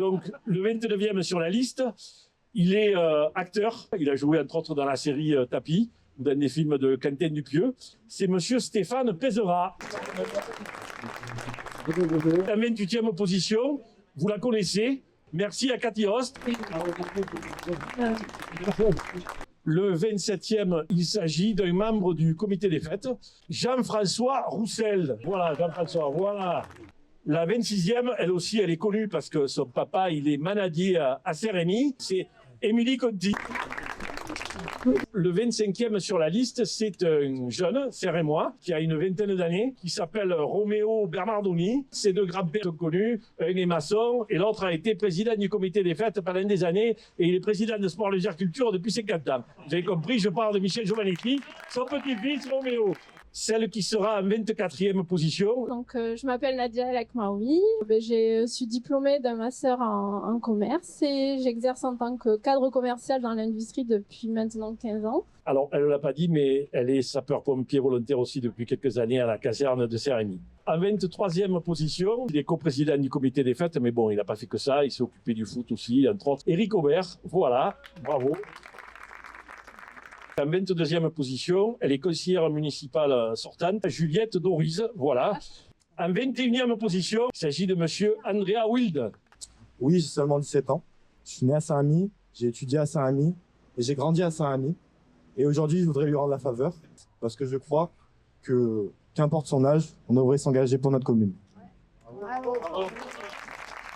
Donc, le 29e sur la liste, il est acteur. Il a joué entre autres dans la série Tapis, ou dans des films de Quentin Dupieux. C'est monsieur Stéphane Pézera. En 28e position, vous la connaissez. Merci à Cathy Rost. Le 27e, il s'agit d'un membre du comité des fêtes, Jean-François Roussel. Voilà, Jean-François, voilà. La 26e, elle aussi, elle est connue parce que son papa, il est manadier à Saint-Rémy. C'est Émilie Conti. Le 25e sur la liste, c'est un jeune, Saint-Rémois, qui a une vingtaine d'années, qui s'appelle Roméo Bernardoni. Ces deux grands-pères sont connus. Un est maçon et l'autre a été président du comité des fêtes pendant des années et il est président de Sport Légère Culture depuis 50 ans. Vous avez compris, je parle de Michel Giovannetti, son petit-fils Roméo. Celle qui sera en 24e position. Donc, je m'appelle Nadia Lakmaoui. Je suis diplômée d'un master en commerce et j'exerce en tant que cadre commercial dans l'industrie depuis maintenant 15 ans. Alors, elle ne l'a pas dit, mais elle est sapeur-pompier volontaire aussi depuis quelques années à la caserne de Saint-Rémy. En 23e position, il est coprésident du comité des fêtes, mais bon, il n'a pas fait que ça, il s'est occupé du foot aussi, entre autres. Éric Aubert, voilà, bravo. En 22e position, elle est conseillère municipale sortante, Juliette Dorise, voilà. En 21e position, il s'agit de monsieur Andrea Wild. Oui, j'ai seulement 17 ans. Je suis né à Saint-Rémy, j'ai étudié à Saint-Rémy et j'ai grandi à Saint-Rémy. Et aujourd'hui, je voudrais lui rendre la faveur parce que je crois que, qu'importe son âge, on devrait s'engager pour notre commune. Bravo.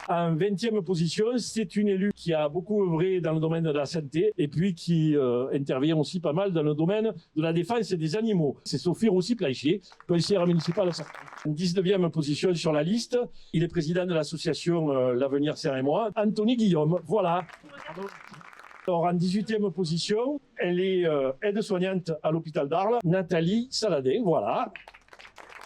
En 20e position, c'est une élue qui a beaucoup œuvré dans le domaine de la santé et puis qui intervient aussi pas mal dans le domaine de la défense des animaux. C'est Sophie Roussy-Plancher, conseillère municipale. En 19e position sur la liste, il est président de l'association L'Avenir Saint-Rémois, Anthony Guillaume. Voilà. Alors, en 18e position, elle est aide-soignante à l'hôpital d'Arles, Nathalie Saladin. Voilà.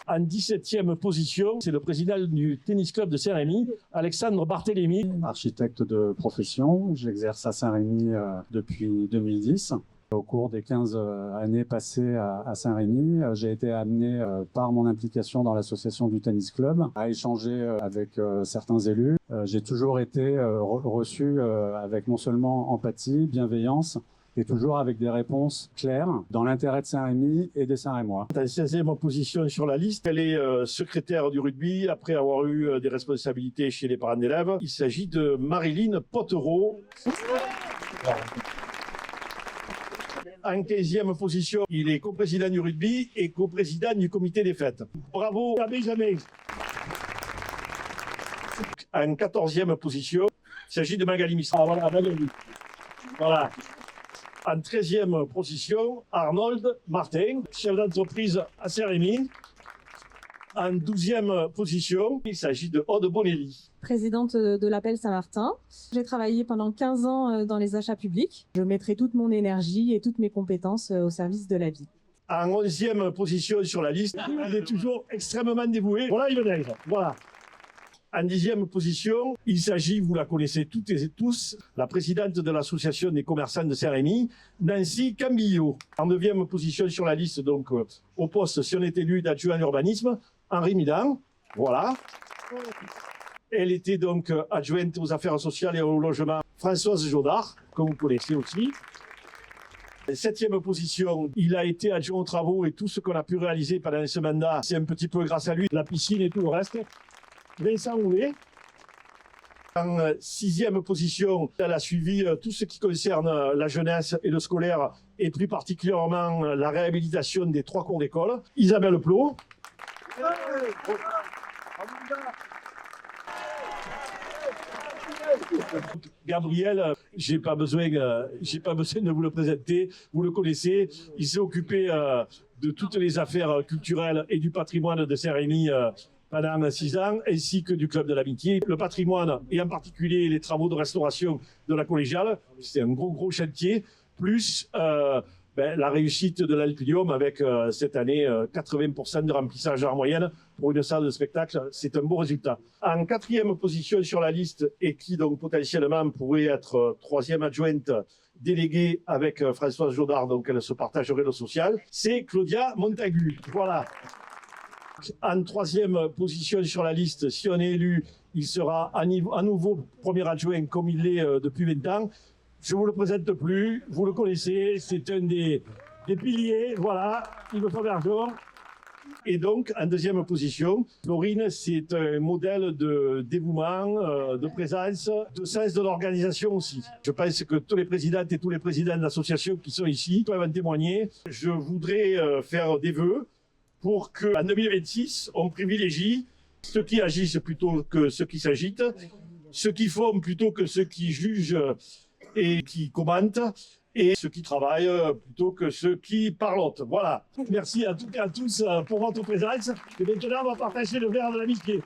En 17e position, c'est le président du tennis club de Saint-Rémy, Alexandre Barthélémy. Architecte de profession, j'exerce à Saint-Rémy depuis 2010. Au cours des 15 années passées à Saint-Rémy, j'ai été amené par mon implication dans l'association du tennis club à échanger avec certains élus. J'ai toujours été reçu avec non seulement empathie, bienveillance, et toujours avec des réponses claires dans l'intérêt de Saint-Rémy et des Saint-Rémois. En 16e position sur la liste, elle est secrétaire du rugby après avoir eu des responsabilités chez les parents d'élèves. Il s'agit de Marilyn Pottereau. En 15e position, il est coprésident du rugby et coprésident du comité des fêtes. Bravo à Benjamin. En 14e position, il s'agit de Magali Misra. Ah, voilà, Magali. Voilà. En 13e position, Arnold Martin, chef d'entreprise à Saint-Rémy. En 12e position, il s'agit de Aude Bonelli. Présidente de l'Appel Saint-Martin. J'ai travaillé pendant 15 ans dans les achats publics. Je mettrai toute mon énergie et toutes mes compétences au service de la vie. En 11e position sur la liste, il est toujours extrêmement dévoué. Voilà, il est là. Voilà. En 10e position, il s'agit, vous la connaissez toutes et tous, la présidente de l'association des commerçants de Saint-Rémy, Nancy Cambillo. En 9e position sur la liste, donc au poste, si on est élu d'adjoint à l'urbanisme, Henri Midan. Voilà. Elle était donc adjointe aux affaires sociales et au logement, Françoise Jodard, que vous connaissez aussi. En 7e position, il a été adjoint aux travaux et tout ce qu'on a pu réaliser pendant ce mandat, c'est un petit peu grâce à lui, la piscine et tout le reste. Vincent Roulet. En 6e position, elle a suivi tout ce qui concerne la jeunesse et le scolaire, et plus particulièrement la réhabilitation des 3 cours d'école. Isabelle Plot. Gabriel, j'ai pas besoin de vous le présenter, vous le connaissez. Il s'est occupé de toutes les affaires culturelles et du patrimoine de Saint-Rémy pendant 6 ans, ainsi que du Club de l'Amitié. Le patrimoine, et en particulier les travaux de restauration de la collégiale, c'est un gros chantier, plus la réussite de l'Alpinium avec cette année 80% de remplissage en moyenne pour une salle de spectacle, c'est un beau résultat. En 4e position sur la liste, et qui donc potentiellement pourrait être 3e adjointe déléguée avec Françoise Jodard, donc elle se partagerait le social, c'est Claudia Montagu. Voilà. En troisième position sur la liste, si on est élu, il sera à nouveau premier adjoint comme il l'est depuis 20 ans. Je ne vous le présente plus, vous le connaissez, c'est un des piliers, voilà, il me faut l'argent. Et donc, en deuxième position, Florine, c'est un modèle de dévouement, de présence, de sens de l'organisation aussi. Je pense que tous les présidentes et tous les présidents d'associations qui sont ici peuvent en témoigner. Je voudrais faire des vœux pour qu'en 2026, on privilégie ceux qui agissent plutôt que ceux qui s'agitent, ceux qui font plutôt que ceux qui jugent et qui commentent, et ceux qui travaillent plutôt que ceux qui parlotent. Voilà. Merci à toutes et à tous pour votre présence. Et maintenant, on va partager le verre de l'amitié.